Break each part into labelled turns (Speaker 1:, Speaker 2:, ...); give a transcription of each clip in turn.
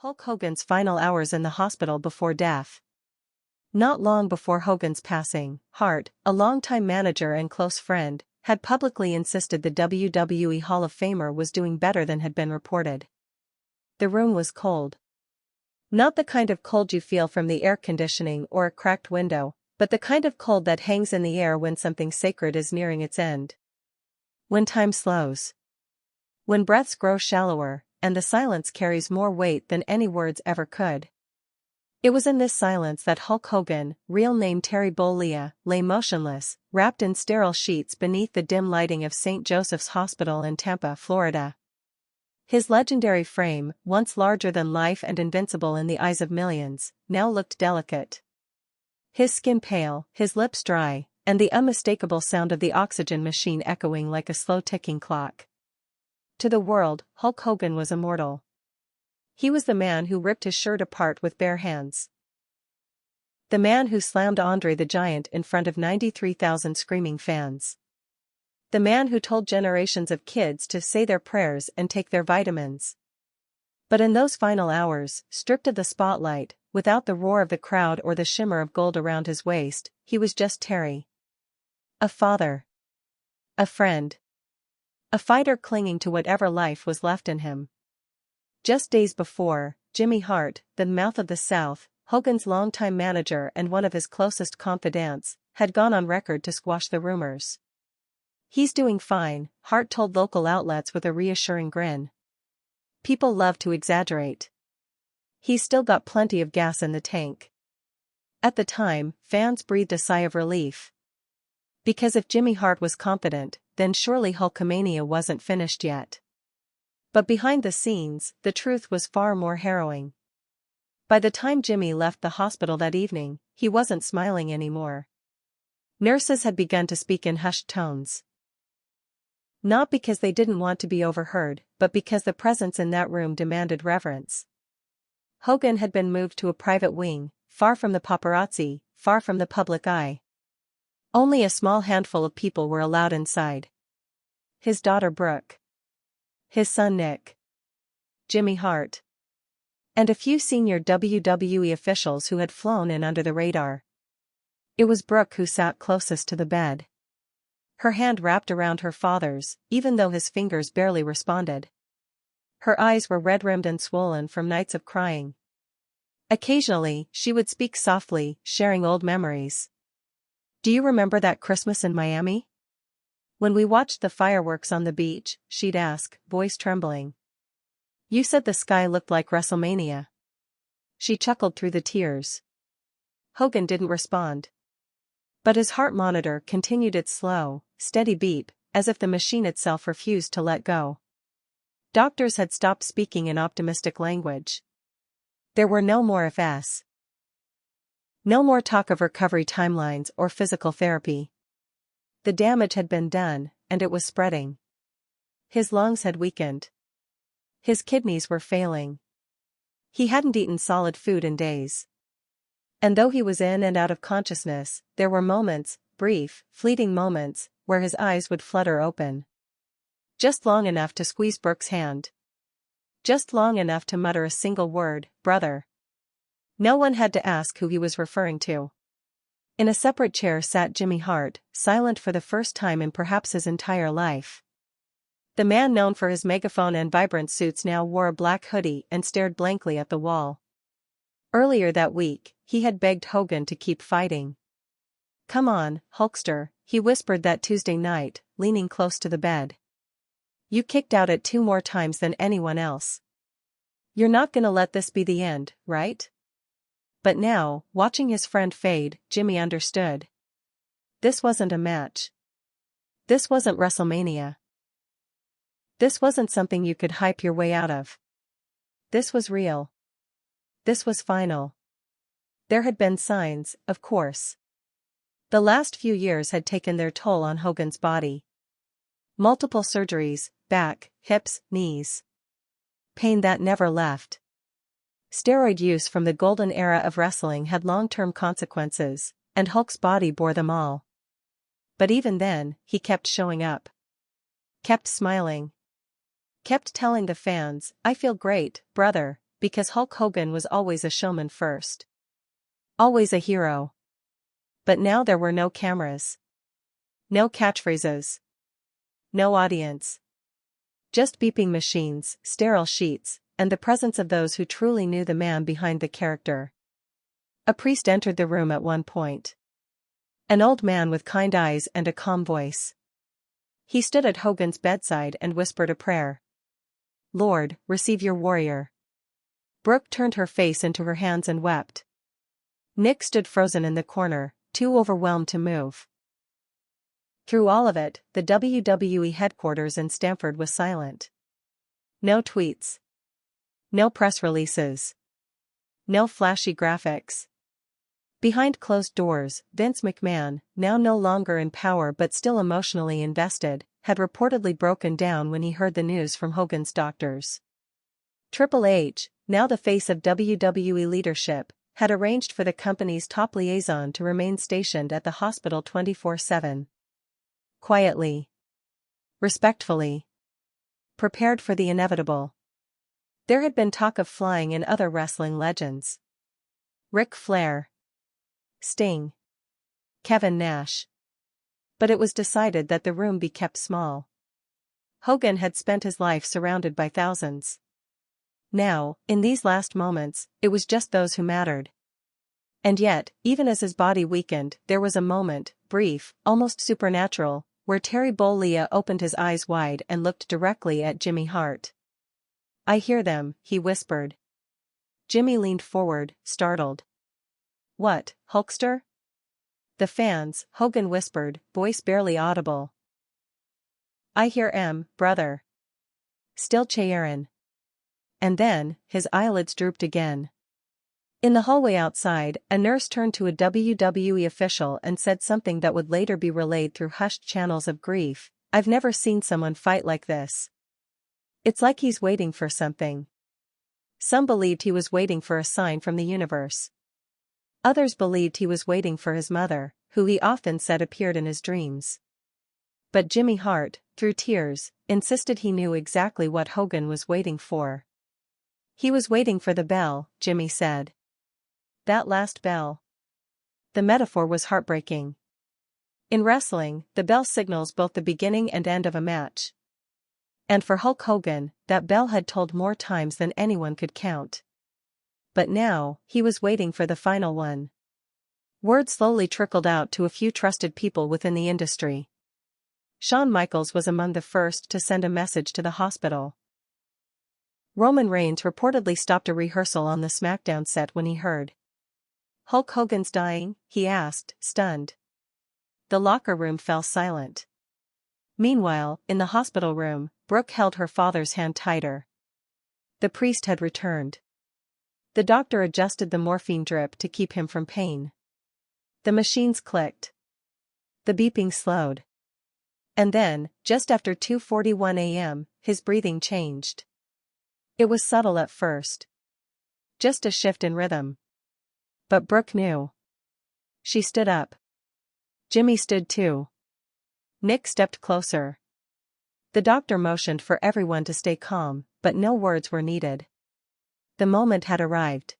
Speaker 1: Hulk Hogan's final hours in the hospital before death. Not long before Hogan's passing, Hart, a longtime manager and close friend, had publicly insisted the WWE Hall of Famer was doing better than had been reported. The room was cold. Not the kind of cold you feel from the air conditioning or a cracked window, but the kind of cold that hangs in the air when something sacred is nearing its end. When time slows. When breaths grow shallower, and the silence carries more weight than any words ever could. It was in this silence that Hulk Hogan, real name Terry Bollea, lay motionless, wrapped in sterile sheets beneath the dim lighting of St. Joseph's Hospital in Tampa, Florida. His legendary frame, once larger than life and invincible in the eyes of millions, now looked delicate. His skin pale, his lips dry, and the unmistakable sound of the oxygen machine echoing like a slow-ticking clock. To the world, Hulk Hogan was immortal. He was the man who ripped his shirt apart with bare hands. The man who slammed Andre the Giant in front of 93,000 screaming fans. The man who told generations of kids to say their prayers and take their vitamins. But in those final hours, stripped of the spotlight, without the roar of the crowd or the shimmer of gold around his waist, he was just Terry. A father. A friend. A fighter clinging to whatever life was left in him. Just days before, Jimmy Hart, the mouth of the South, Hogan's longtime manager and one of his closest confidants, had gone on record to squash the rumors. "He's doing fine," Hart told local outlets with a reassuring grin. "People love to exaggerate. He's still got plenty of gas in the tank." At the time, fans breathed a sigh of relief. Because if Jimmy Hart was confident, then surely Hulkamania wasn't finished yet. But behind the scenes, the truth was far more harrowing. By the time Jimmy left the hospital that evening, he wasn't smiling anymore. Nurses had begun to speak in hushed tones. Not because they didn't want to be overheard, but because the presence in that room demanded reverence. Hogan had been moved to a private wing, far from the paparazzi, far from the public eye. Only a small handful of people were allowed inside. His daughter Brooke. His son Nick. Jimmy Hart. And a few senior WWE officials who had flown in under the radar. It was Brooke who sat closest to the bed. Her hand wrapped around her father's, even though his fingers barely responded. Her eyes were red-rimmed and swollen from nights of crying. Occasionally, she would speak softly, sharing old memories. "Do you remember that Christmas in Miami? When we watched the fireworks on the beach," she'd ask, voice trembling. "You said the sky looked like WrestleMania." She chuckled through the tears. Hogan didn't respond. But his heart monitor continued its slow, steady beep, as if the machine itself refused to let go. Doctors had stopped speaking in optimistic language. There were no more ifs. No more talk of recovery timelines or physical therapy. The damage had been done, and it was spreading. His lungs had weakened. His kidneys were failing. He hadn't eaten solid food in days. And though he was in and out of consciousness, there were moments, brief, fleeting moments, where his eyes would flutter open. Just long enough to squeeze Brooke's hand. Just long enough to mutter a single word, "Brother." No one had to ask who he was referring to. In a separate chair sat Jimmy Hart, silent for the first time in perhaps his entire life. The man known for his megaphone and vibrant suits now wore a black hoodie and stared blankly at the wall. Earlier that week, he had begged Hogan to keep fighting. "Come on, Hulkster," he whispered that Tuesday night, leaning close to the bed. "You kicked out at 2 more times than anyone else. You're not gonna let this be the end, right?" But now, watching his friend fade, Jimmy understood. This wasn't a match. This wasn't WrestleMania. This wasn't something you could hype your way out of. This was real. This was final. There had been signs, of course. The last few years had taken their toll on Hogan's body. Multiple surgeries, back, hips, knees. Pain that never left. Steroid use from the golden era of wrestling had long-term consequences, and Hulk's body bore them all. But even then, he kept showing up. Kept smiling. Kept telling the fans, "I feel great, brother," because Hulk Hogan was always a showman first. Always a hero. But now there were no cameras. No catchphrases. No audience. Just beeping machines, sterile sheets, and the presence of those who truly knew the man behind the character. A priest entered the room at one point. An old man with kind eyes and a calm voice. He stood at Hogan's bedside and whispered a prayer. "Lord, receive your warrior." Brooke turned her face into her hands and wept. Nick stood frozen in the corner, too overwhelmed to move. Through all of it, the WWE headquarters in Stamford was silent. No tweets. No press releases. No flashy graphics. Behind closed doors, Vince McMahon, now no longer in power but still emotionally invested, had reportedly broken down when he heard the news from Hogan's doctors. Triple H, now the face of WWE leadership, had arranged for the company's top liaison to remain stationed at the hospital 24/7. Quietly. Respectfully. Prepared for the inevitable. There had been talk of flying in other wrestling legends. Ric Flair. Sting. Kevin Nash. But it was decided that the room be kept small. Hogan had spent his life surrounded by thousands. Now, in these last moments, it was just those who mattered. And yet, even as his body weakened, there was a moment, brief, almost supernatural, where Terry Bollea opened his eyes wide and looked directly at Jimmy Hart. "I hear them," he whispered. Jimmy leaned forward, startled. "What, Hulkster?" "The fans," Hogan whispered, voice barely audible. "I hear brother. Still cheerin'." And then, his eyelids drooped again. In the hallway outside, a nurse turned to a WWE official and said something that would later be relayed through hushed channels of grief. "I've never seen someone fight like this. It's like he's waiting for something." Some believed he was waiting for a sign from the universe. Others believed he was waiting for his mother, who he often said appeared in his dreams. But Jimmy Hart, through tears, insisted he knew exactly what Hogan was waiting for. "He was waiting for the bell," Jimmy said. "That last bell." The metaphor was heartbreaking. In wrestling, the bell signals both the beginning and end of a match. And for Hulk Hogan, that bell had tolled more times than anyone could count. But now, he was waiting for the final one. Word slowly trickled out to a few trusted people within the industry. Shawn Michaels was among the first to send a message to the hospital. Roman Reigns reportedly stopped a rehearsal on the SmackDown set when he heard. "Hulk Hogan's dying?" he asked, stunned. The locker room fell silent. Meanwhile, in the hospital room, Brooke held her father's hand tighter. The priest had returned. The doctor adjusted the morphine drip to keep him from pain. The machines clicked. The beeping slowed. And then, just after 2:41 a.m., his breathing changed. It was subtle at first. Just a shift in rhythm. But Brooke knew. She stood up. Jimmy stood too. Nick stepped closer. The doctor motioned for everyone to stay calm, but no words were needed. The moment had arrived.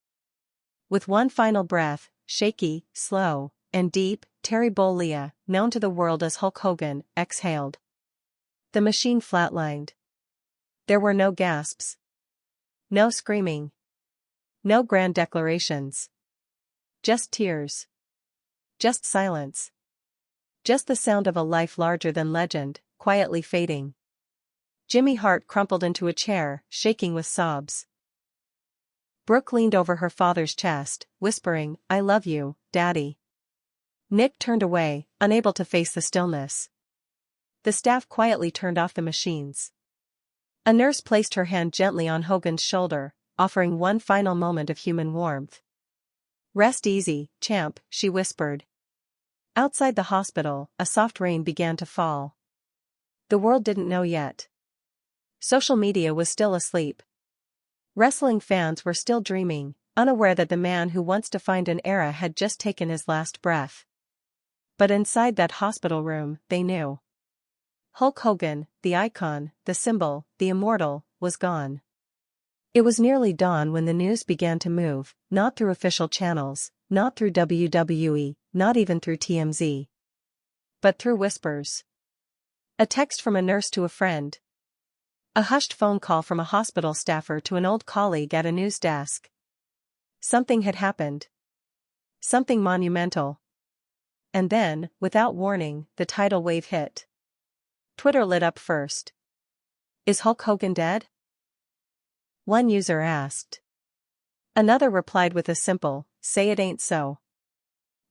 Speaker 1: With one final breath, shaky, slow, and deep, Terry Bollea, known to the world as Hulk Hogan, exhaled. The machine flatlined. There were no gasps. No screaming. No grand declarations. Just tears. Just silence. Just the sound of a life larger than legend, quietly fading. Jimmy Hart crumpled into a chair, shaking with sobs. Brooke leaned over her father's chest, whispering, "I love you, Daddy." Nick turned away, unable to face the stillness. The staff quietly turned off the machines. A nurse placed her hand gently on Hogan's shoulder, offering one final moment of human warmth. "Rest easy, champ," she whispered. Outside the hospital, a soft rain began to fall. The world didn't know yet. Social media was still asleep. Wrestling fans were still dreaming, unaware that the man who once defined an era had just taken his last breath. But inside that hospital room, they knew. Hulk Hogan, the icon, the symbol, the immortal, was gone. It was nearly dawn when the news began to move, not through official channels, not through WWE, not even through TMZ. But through whispers. A text from a nurse to a friend. A hushed phone call from a hospital staffer to an old colleague at a news desk. Something had happened. Something monumental. And then, without warning, the tidal wave hit. Twitter lit up first. Is Hulk Hogan dead? One user asked. Another replied with a simple, say it ain't so.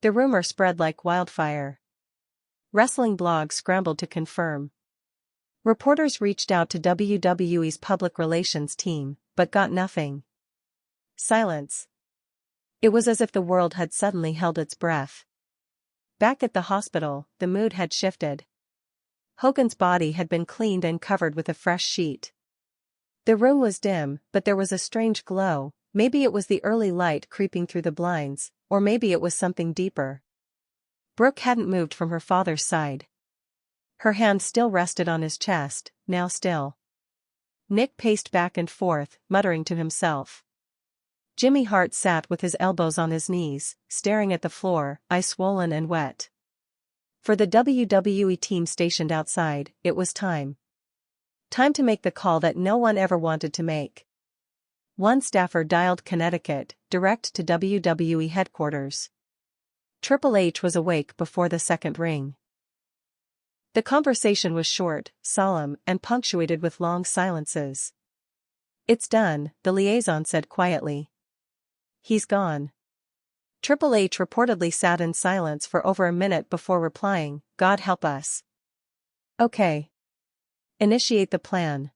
Speaker 1: The rumor spread like wildfire. Wrestling blogs scrambled to confirm. Reporters reached out to WWE's public relations team, but got nothing. Silence. It was as if the world had suddenly held its breath. Back at the hospital, the mood had shifted. Hogan's body had been cleaned and covered with a fresh sheet. The room was dim, but there was a strange glow. Maybe it was the early light creeping through the blinds, or maybe it was something deeper. Brooke hadn't moved from her father's side. Her hand still rested on his chest, now still. Nick paced back and forth, muttering to himself. Jimmy Hart sat with his elbows on his knees, staring at the floor, eyes swollen and wet. For the WWE team stationed outside, it was time. Time to make the call that no one ever wanted to make. One staffer dialed Connecticut, direct to WWE headquarters. Triple H was awake before the second ring. The conversation was short, solemn, and punctuated with long silences. It's done, the liaison said quietly. He's gone. Triple H reportedly sat in silence for over a minute before replying, God help us. Okay. Initiate the plan.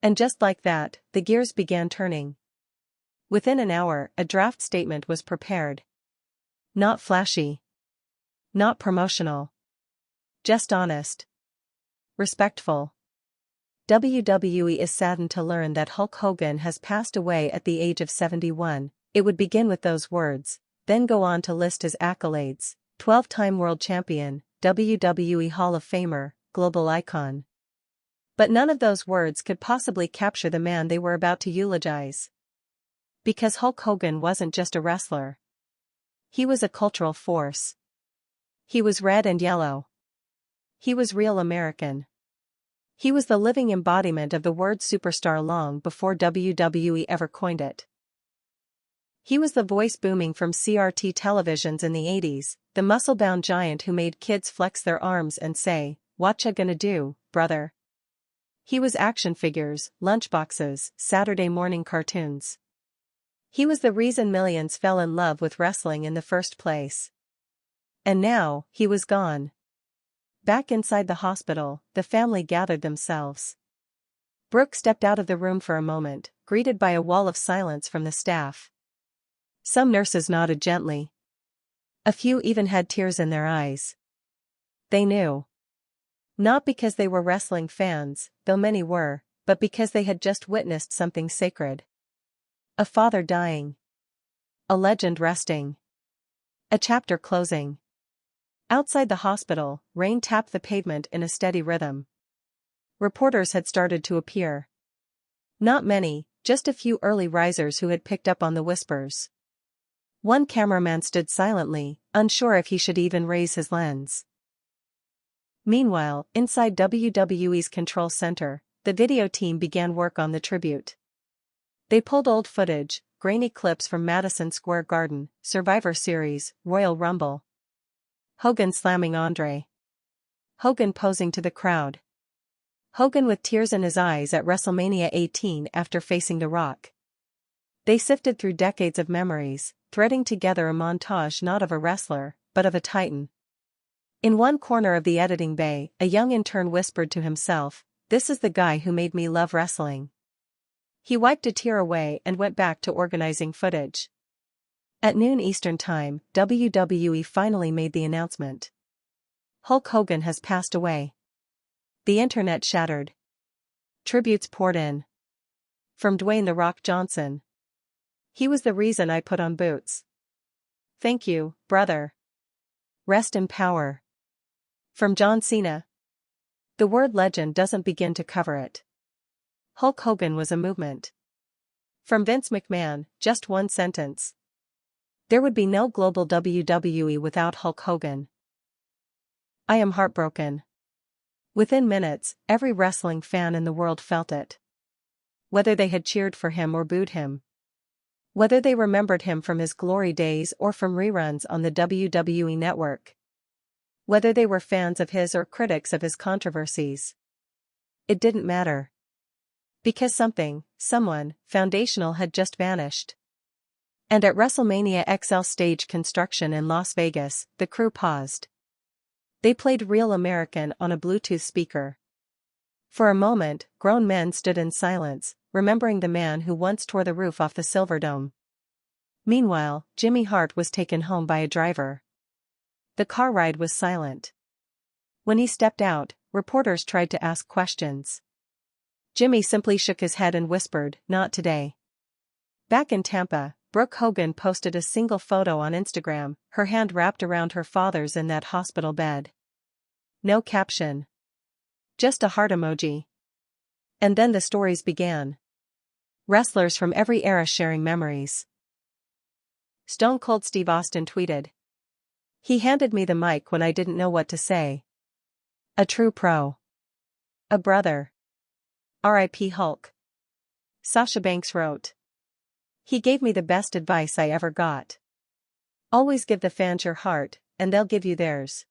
Speaker 1: And just like that, the gears began turning. Within an hour, a draft statement was prepared. Not flashy. Not promotional. Just honest. Respectful. WWE is saddened to learn that Hulk Hogan has passed away at the age of 71. It would begin with those words, then go on to list his accolades: 12-time world champion, WWE Hall of Famer, global icon. But none of those words could possibly capture the man they were about to eulogize. Because Hulk Hogan wasn't just a wrestler. He was a cultural force. He was red and yellow. He was real American. He was the living embodiment of the word superstar long before WWE ever coined it. He was the voice booming from CRT televisions in the 80s, the muscle-bound giant who made kids flex their arms and say, "Whatcha gonna do, brother?" He was action figures, lunchboxes, Saturday morning cartoons. He was the reason millions fell in love with wrestling in the first place. And now, he was gone. Back inside the hospital, the family gathered themselves. Brooke stepped out of the room for a moment, greeted by a wall of silence from the staff. Some nurses nodded gently. A few even had tears in their eyes. They knew. Not because they were wrestling fans, though many were, but because they had just witnessed something sacred. A father dying. A legend resting. A chapter closing. Outside the hospital, rain tapped the pavement in a steady rhythm. Reporters had started to appear. Not many, just a few early risers who had picked up on the whispers. One cameraman stood silently, unsure if he should even raise his lens. Meanwhile, inside WWE's control center, the video team began work on the tribute. They pulled old footage, grainy clips from Madison Square Garden, Survivor Series, Royal Rumble. Hogan slamming Andre. Hogan posing to the crowd. Hogan with tears in his eyes at WrestleMania 18 after facing The Rock. They sifted through decades of memories, threading together a montage not of a wrestler, but of a titan. In one corner of the editing bay, a young intern whispered to himself, "This is the guy who made me love wrestling." He wiped a tear away and went back to organizing footage. At noon Eastern Time, WWE finally made the announcement. Hulk Hogan has passed away. The internet shattered. Tributes poured in. From Dwayne "The Rock" Johnson. "He was the reason I put on boots. Thank you, brother. Rest in power." From John Cena. "The word legend doesn't begin to cover it. Hulk Hogan was a movement. From Vince McMahon, just one sentence. There would be no global WWE without Hulk Hogan. I am heartbroken. Within minutes, every wrestling fan in the world felt it. Whether they had cheered for him or booed him. Whether they remembered him from his glory days or from reruns on the WWE network. Whether they were fans of his or critics of his controversies. It didn't matter. Because someone, foundational had just vanished. And at WrestleMania XL stage construction in Las Vegas, the crew paused. They played Real American on a Bluetooth speaker. For a moment, grown men stood in silence, remembering the man who once tore the roof off the Silverdome. Meanwhile, Jimmy Hart was taken home by a driver. The car ride was silent. When he stepped out, reporters tried to ask questions. Jimmy simply shook his head and whispered, "Not today." Back in Tampa, Brooke Hogan posted a single photo on Instagram, her hand wrapped around her father's in that hospital bed. No caption. Just a heart emoji. And then the stories began. Wrestlers from every era sharing memories. Stone Cold Steve Austin tweeted. He handed me the mic when I didn't know what to say. A true pro. A brother. R.I.P. Hulk. Sasha Banks wrote. He gave me the best advice I ever got. Always give the fans your heart, and they'll give you theirs.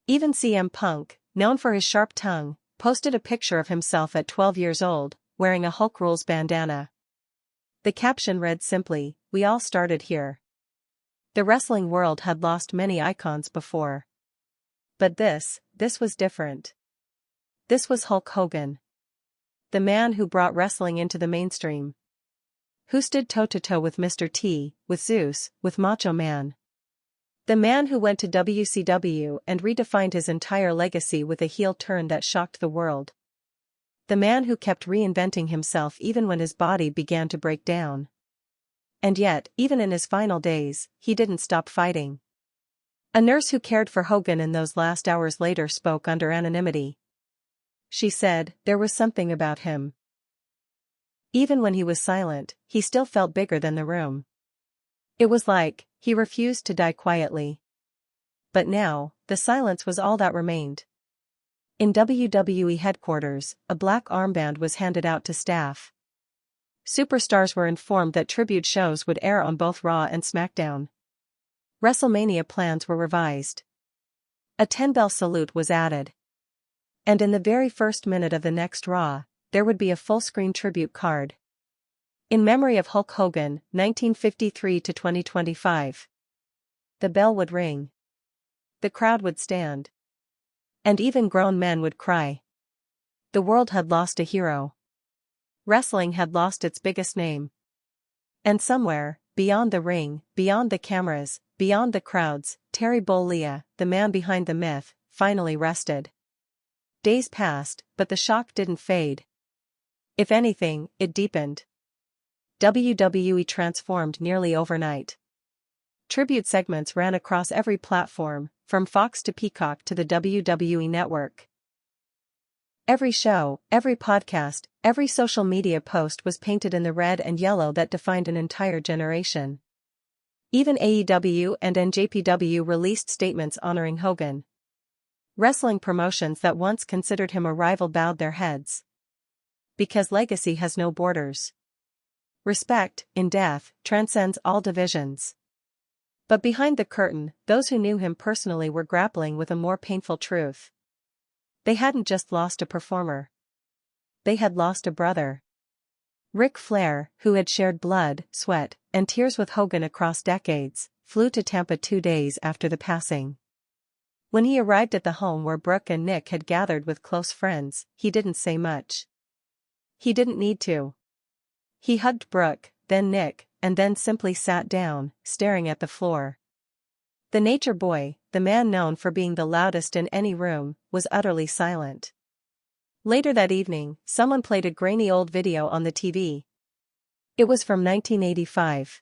Speaker 1: Even CM Punk, known for his sharp tongue, posted a picture of himself at 12 years old, wearing a Hulk Rules bandana. The caption read simply, "We all started here." The wrestling world had lost many icons before. But this was different. This was Hulk Hogan. The man who brought wrestling into the mainstream. Who stood toe-to-toe with Mr. T, with Zeus, with Macho Man. The man who went to WCW and redefined his entire legacy with a heel turn that shocked the world. The man who kept reinventing himself even when his body began to break down. And yet, even in his final days, he didn't stop fighting. A nurse who cared for Hogan in those last hours later spoke under anonymity. She said, there was something about him. Even when he was silent, he still felt bigger than the room. It was like, he refused to die quietly. But now, the silence was all that remained. In WWE headquarters, a black armband was handed out to staff. Superstars were informed that tribute shows would air on both Raw and SmackDown. WrestleMania plans were revised. A 10-bell salute was added. And in the very first minute of the next Raw, there would be a full-screen tribute card. In memory of Hulk Hogan, 1953 to 2025. The bell would ring. The crowd would stand. And even grown men would cry. The world had lost a hero. Wrestling had lost its biggest name. And somewhere, beyond the ring, beyond the cameras, beyond the crowds, Terry Bollea, the man behind the myth, finally rested. Days passed, but the shock didn't fade. If anything, it deepened. WWE transformed nearly overnight. Tribute segments ran across every platform, from Fox to Peacock to the WWE Network. Every show, every podcast, every social media post was painted in the red and yellow that defined an entire generation. Even AEW and NJPW released statements honoring Hogan. Wrestling promotions that once considered him a rival bowed their heads. Because legacy has no borders. Respect, in death, transcends all divisions. But behind the curtain, those who knew him personally were grappling with a more painful truth. They hadn't just lost a performer. They had lost a brother. Ric Flair, who had shared blood, sweat, and tears with Hogan across decades, flew to Tampa 2 days after the passing. When he arrived at the home where Brooke and Nick had gathered with close friends, he didn't say much. He didn't need to. He hugged Brooke, then Nick, and then simply sat down, staring at the floor. The Nature Boy, the man known for being the loudest in any room, was utterly silent. Later that evening, someone played a grainy old video on the TV. It was from 1985.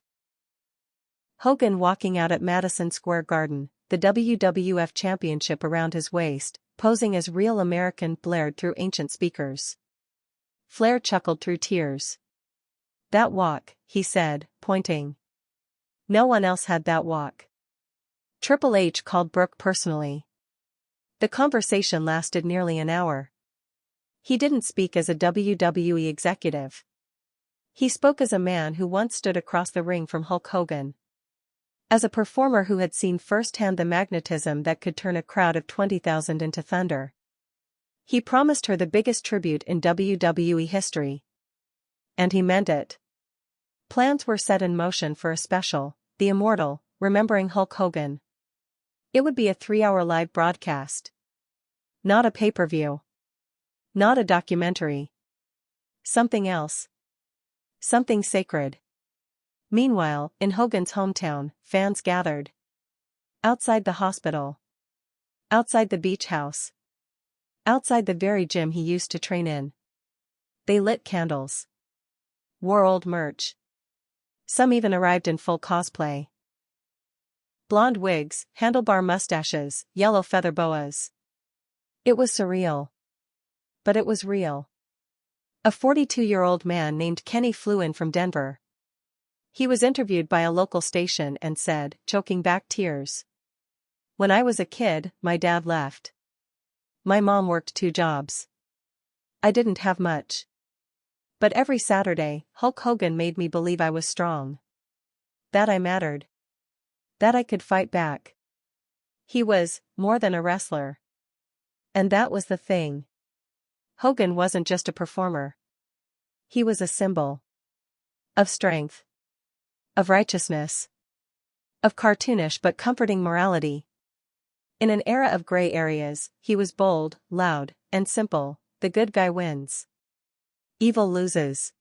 Speaker 1: Hogan walking out at Madison Square Garden, the WWF Championship around his waist, posing as Real American blared through ancient speakers. Flair chuckled through tears. That walk, he said, pointing. No one else had that walk. Triple H called Brooke personally. The conversation lasted nearly an hour. He didn't speak as a WWE executive. He spoke as a man who once stood across the ring from Hulk Hogan. As a performer who had seen firsthand the magnetism that could turn a crowd of 20,000 into thunder. He promised her the biggest tribute in WWE history. And he meant it. Plans were set in motion for a special, The Immortal, Remembering Hulk Hogan. It would be a 3-hour live broadcast. Not a pay-per-view. Not a documentary. Something else. Something sacred. Meanwhile, in Hogan's hometown, fans gathered. Outside the hospital. Outside the beach house. Outside the very gym he used to train in. They lit candles. Wore old merch. Some even arrived in full cosplay. Blonde wigs, handlebar mustaches, yellow feather boas. It was surreal. But it was real. A 42-year-old man named Kenny flew in from Denver. He was interviewed by a local station and said, choking back tears. When I was a kid, my dad left. My mom worked 2 jobs. I didn't have much. But every Saturday, Hulk Hogan made me believe I was strong. That I mattered. That I could fight back. He was more than a wrestler. And that was the thing. Hogan wasn't just a performer. He was a symbol. Of strength. Of righteousness. Of cartoonish but comforting morality. In an era of gray areas, he was bold, loud, and simple. The good guy wins. Evil loses.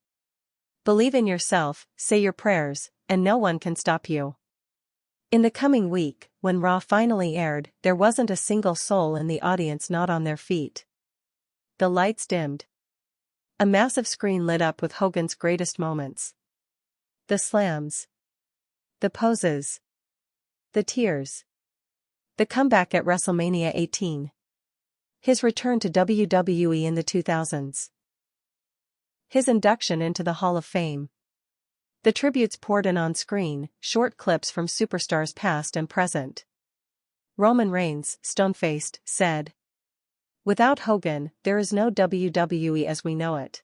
Speaker 1: Believe in yourself, say your prayers, and no one can stop you. In the coming week, when Raw finally aired, there wasn't a single soul in the audience not on their feet. The lights dimmed. A massive screen lit up with Hogan's greatest moments. The slams. The poses. The tears. The comeback at WrestleMania 18. His return to WWE in the 2000s. His induction into the Hall of Fame. The tributes poured in on screen, short clips from superstars past and present. Roman Reigns, stone-faced, said, "Without Hogan, there is no WWE as we know it.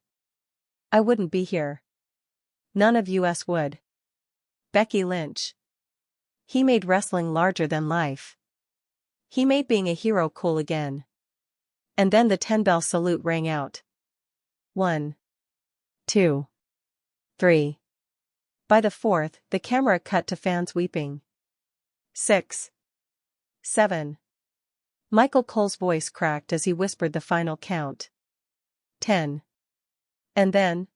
Speaker 1: I wouldn't be here. None of us would." Becky Lynch. He made wrestling larger than life. He made being a hero cool again. And then the 10-bell salute rang out. 1, 2, 3. By the 4th, the camera cut to fans weeping. 6, 7. Michael Cole's voice cracked as he whispered the final count. 10. And then,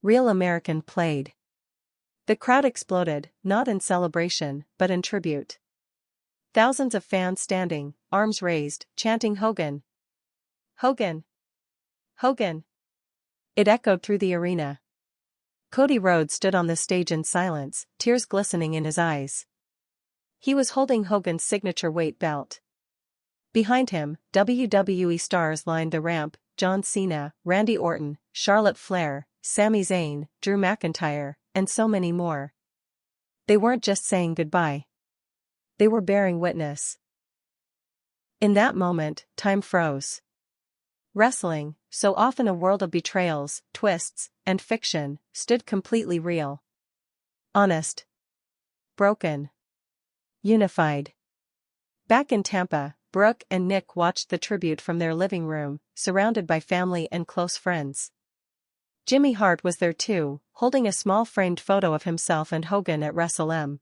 Speaker 1: Real American played. The crowd exploded, not in celebration, but in tribute. Thousands of fans standing, arms raised, chanting Hogan. Hogan. Hogan. It echoed through the arena. Cody Rhodes stood on the stage in silence, tears glistening in his eyes. He was holding Hogan's signature weight belt. Behind him, WWE stars lined the ramp: John Cena, Randy Orton, Charlotte Flair, Sami Zayn, Drew McIntyre, and so many more. They weren't just saying goodbye. They were bearing witness. In that moment, time froze. Wrestling, so often a world of betrayals, twists, and fiction, stood completely real. Honest. Broken. Unified. Back in Tampa, Brooke and Nick watched the tribute from their living room, surrounded by family and close friends. Jimmy Hart was there too, holding a small framed photo of himself and Hogan at WrestleM.